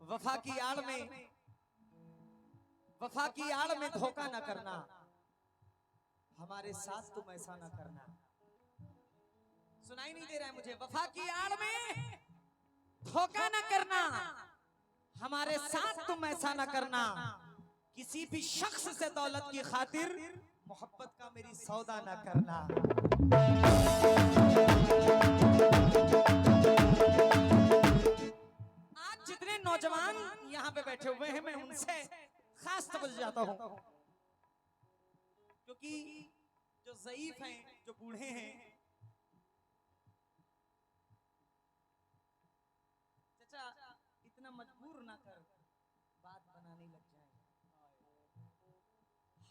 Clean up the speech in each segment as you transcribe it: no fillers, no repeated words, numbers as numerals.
वफा की आड़ में, वफा की आड़ में धोखा न करना, हमारे साथ तुम ऐसा न करना। सुनाई नहीं दे रहा है मुझे? वफा की आड़ में धोखा न करना, हमारे साथ तुम ऐसा न करना। किसी भी शख्स से दौलत की खातिर मोहब्बत का मेरी सौदा न करना। आज जितने नौजवान यहाँ पे बैठे हुए हैं, मैं उनसे खास तवज्जो चाहता हूँ, क्योंकि जो ज़ईफ हैं, जो बूढ़े हैं, चाचा इतना मजबूर ना कर, बात बनाने लग जाए,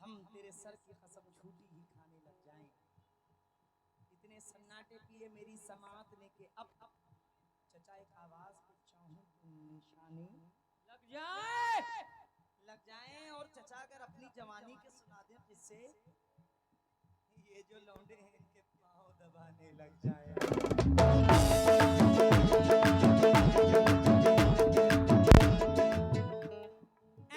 हम तेरे सर की कसम झूठी ही खाने लग जाएं। इतने सन्नाटे पिए मेरी समात ने के अब चचा एक आवाज को चाहूं निशानी लग जाए। और चचा अगर अपनी जवानी के सुना दे किससे, ये जो लौंडे हैं इनके पांव दबाने लग जाए।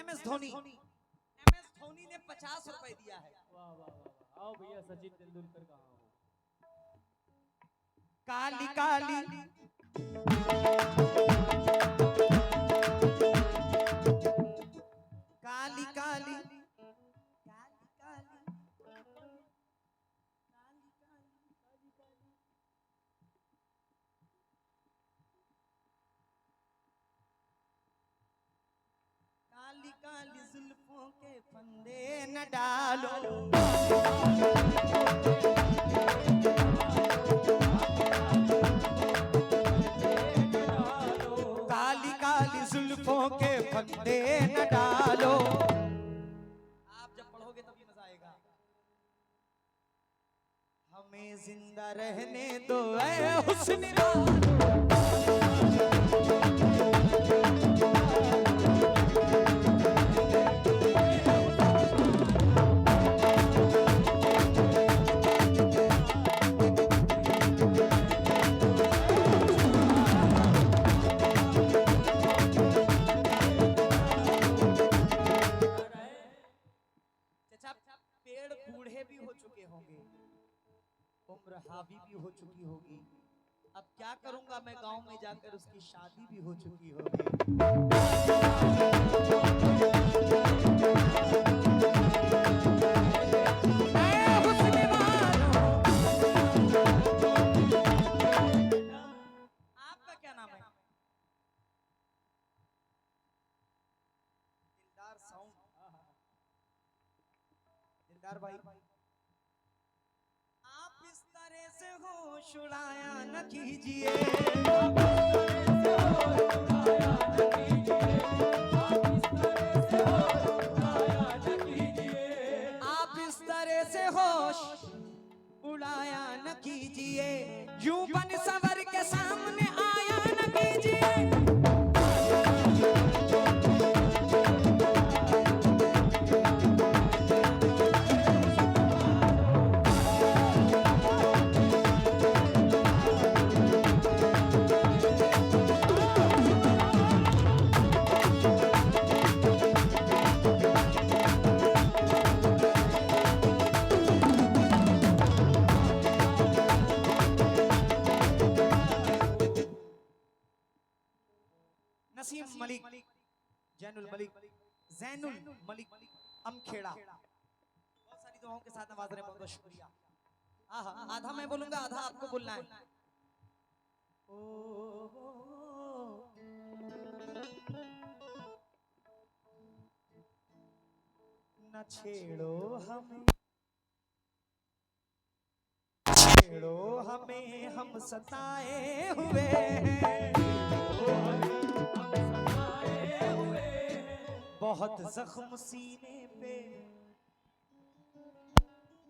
एमएस धोनी, एमएस धोनी ने 50 रुपए दिया है। वाह वाह वाह, आओ भैया सचिन तेंदुलकर कहाँ हो? काली काली काली काली काली काली जुल्फों के फंदे न डालो, काली काली जुल्फों के फंदे न डालो। आप जब पढ़ोगे तभी मजा आएगा। हमें जिंदा रहने दो ऐ हुस्न पेड़ बूढ़े भी हो चुके होंगे, उम्र हावी भी हो चुकी होगी। अब क्या करूंगा मैं, गांव में जाकर उसकी शादी भी हो चुकी होगी। आपका क्या नाम है? दिलदार साउंड, दिलदार भाई, आप इस तरह से होश उड़ाया न कीजिए, आप इस तरह से होश उड़ाया न कीजिए, यूं बन सवर के सामने आया न कीजिए। नसीम मलिक, जैनुल मलिक, जैनुल मलिक अमखेड़ा, बहुत सारी दुआओं के साथ नवाज रहे, बहुत बहुत शुक्रिया। आधा मैं बोलूंगा, आधा आपको बोलना है। न छेड़ो हमें, छेड़ो हमें हम सताए हुए हैं, बहुत जख्म सीने पे,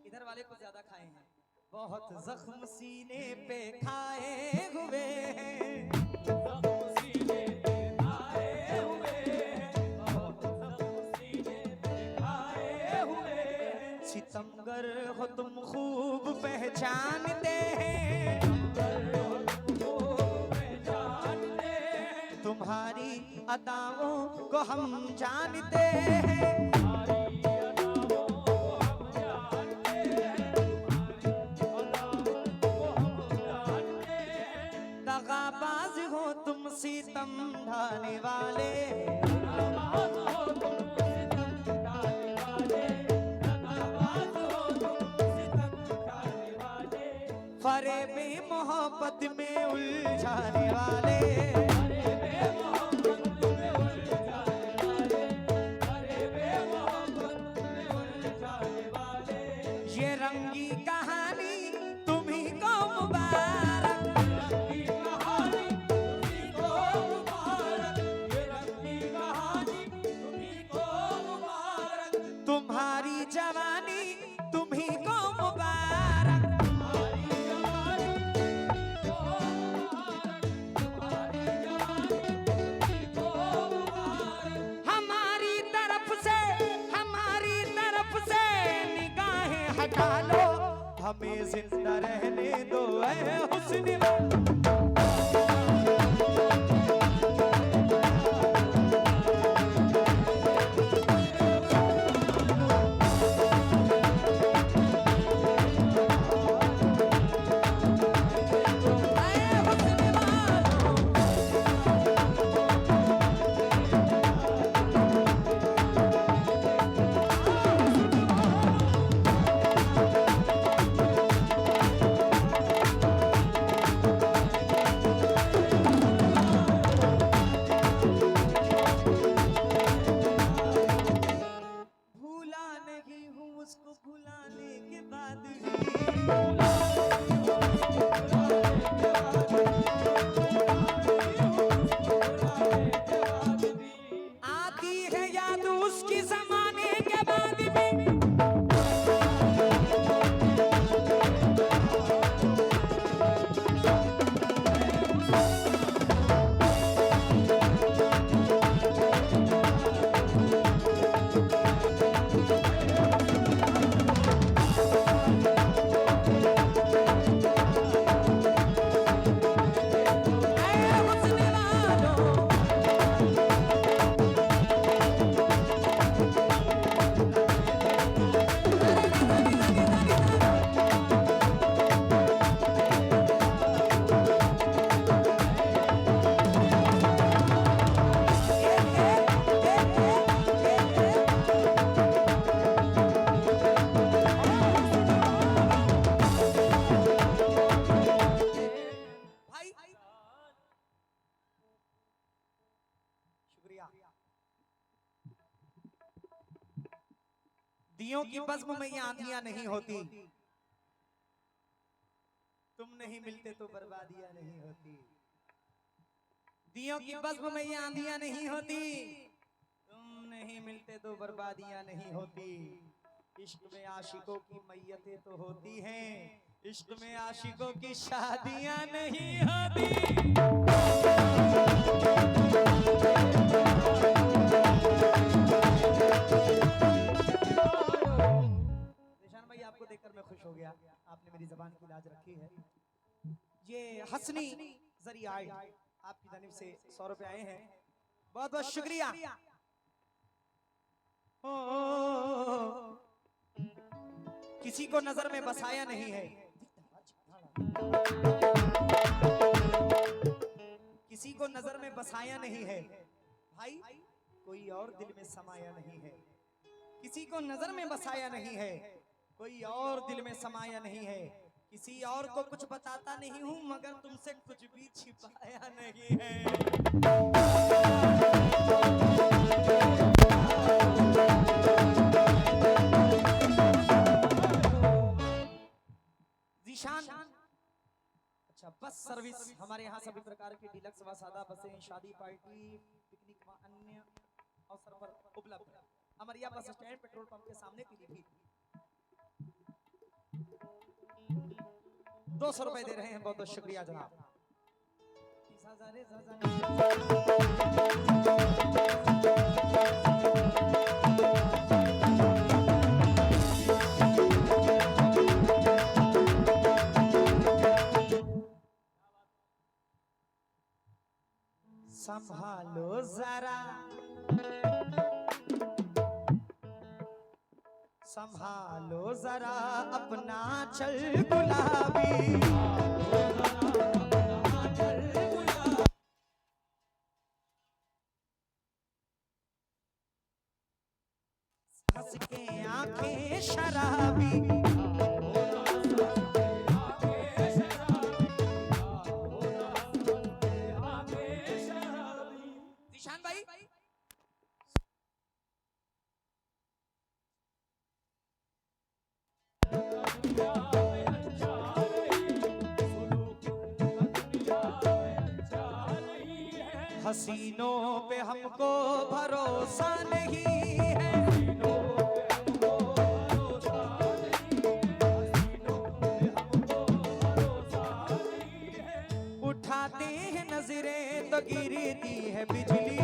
इधर वाले को ज्यादा खाए हैं, बहुत जख्म सीने पे खाए हुए हैं, सितमगर हो तुम खूब पहचानते हैं, तुम्हारी अदाओं को हम जानते हैं, दगाबाज हो तुम सितम ढाने वाले, फरेबे मोहब्बत में उलझाने वाले, ये रंगी कहानी तुम्ही को मुबारक, तुम्हारी जवानी तुम्ही को मुबारक, हटा लो हमें जिंदा रहने दो ऐ हुस्न दियों की बज़्म में ये आंधियां नहीं होती, तुम नहीं मिलते तो बर्बादियां नहीं होती, दियों की बज़्म में ये आंधियां नहीं होती, तुम नहीं मिलते तो बर्बादियां नहीं होती, इश्क में आशिकों की मैयतें तो होती हैं, इश्क में आशिकों की शादियां नहीं होती। आपको देखकर मैं खुश हो गया, आपने मेरी ज़बान की लाज रखी है। ये हसनी जरिया आपकी जानिब से 100 रुपए आए हैं, बहुत बहुत शुक्रिया। किसी को नजर में बसाया नहीं है, किसी को नजर में बसाया नहीं है भाई, कोई और दिल में समाया नहीं है, किसी को नजर में बसाया नहीं है, कोई और दिल में समाया नहीं है, किसी और को कुछ बताता नहीं हूं मगर तुमसे कुछ भी छिपाया नहीं है। जीशान। अच्छा, बस सर्विस हमारे यहाँ सभी प्रकार की डीलक्स व सादा बसें शादी पार्टी पिकनिक व अन्य अवसर पर उपलब्ध है। Amariya bus stand petrol pump के सामने पीलीभीत। 200 रुपए दे रहे हैं, बहुत बहुत शुक्रिया जनाब। संभालो जरा, संभालो जरा अपना चल गुलाबी। हंस के आंखें शराबी, जीशान भाई हसीनों पे हमको भरोसा नहीं है, उठाते हैं नजरें तो गिरती है बिजली।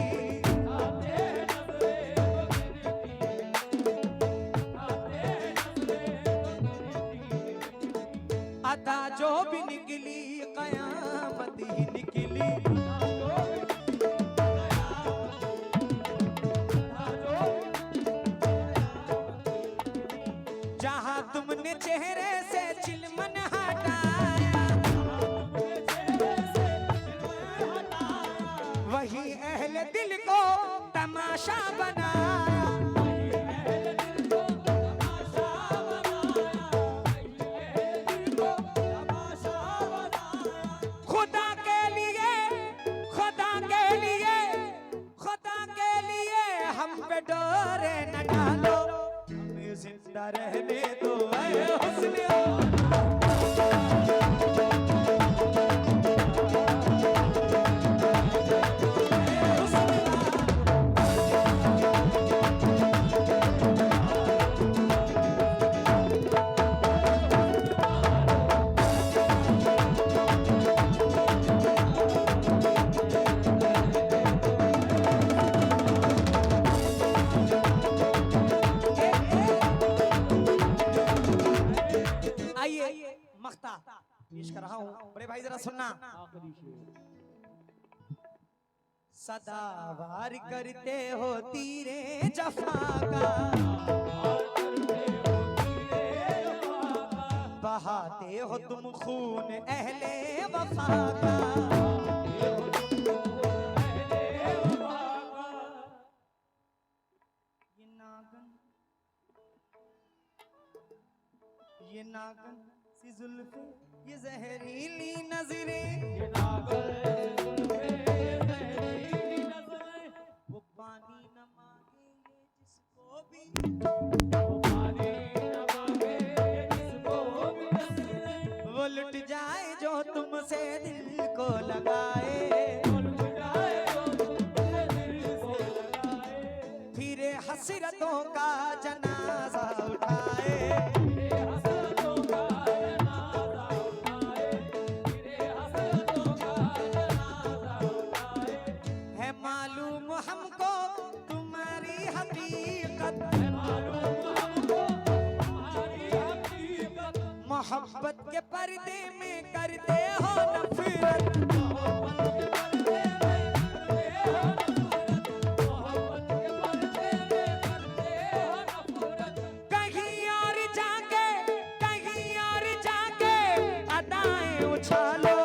अदा जो भी निकली कयामत ही निकली। जहां तुमने चेहरे से चिलमन हटाया, वही अहले दिल को तमाशा बनाया। खुदा के लिए, खुदा के लिए, खुदा के लिए हम पे डोरे न डालो, हमें जिंदा रहने दो ऐ हुस्न। मख्ता पेश कर रहा हूं, बड़े भाई जरा सुनना। आखिरी शेर। सदावार करते हो तीरे जफा का, बहाते हो तुम खून अहले वफा का। ये नागन सी जुल्फे, ये जहरीली नजरें, वो पानी न मांगे जिसको भी, वो लुट जाए जो तुमसे दिल को लगाए, फिर हसरतों का जनाजा उठाए। हमको तुम्हारी हकीकत, मोहब्बत के पर्दे में करते हो नफरत। कहीं और जाके, कहीं और जाके अदाएं उछालो,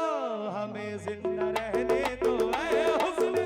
हमें जिंदा रहने दो ऐ हुस्न।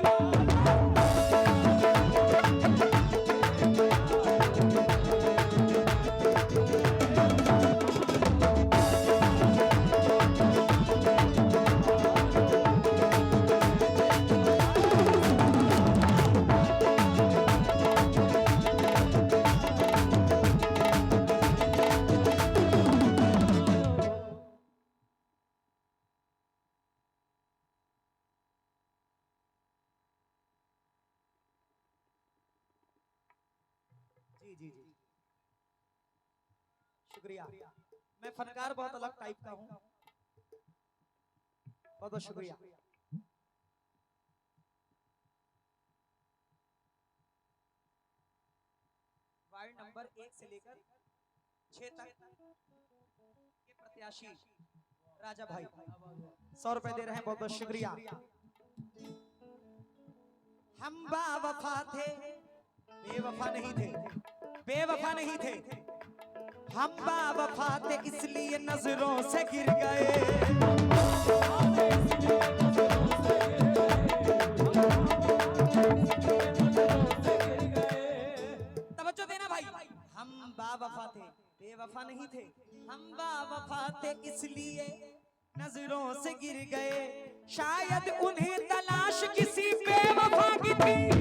जी जी जी, शुक्रिया। मैं फनकार बहुत अलग टाइप का हूँ, बहुत बहुत शुक्रिया। वार्ड नंबर 1 से लेकर 6 तक के प्रत्याशी राजा भाई 100 रुपए दे रहे हैं, बहुत बहुत शुक्रिया। हम बावफा थे, बेवफा नहीं थे, बेवफा नहीं थे, हम बावफा थे इसलिए नजरों से गिर गए। तवज्जो देना भाई, हम बावफा थे, बेवफा नहीं थे, हम बावफा थे इसलिए नजरों से गिर गए। शायद उन्हें तलाश किसी बेवफा की थी।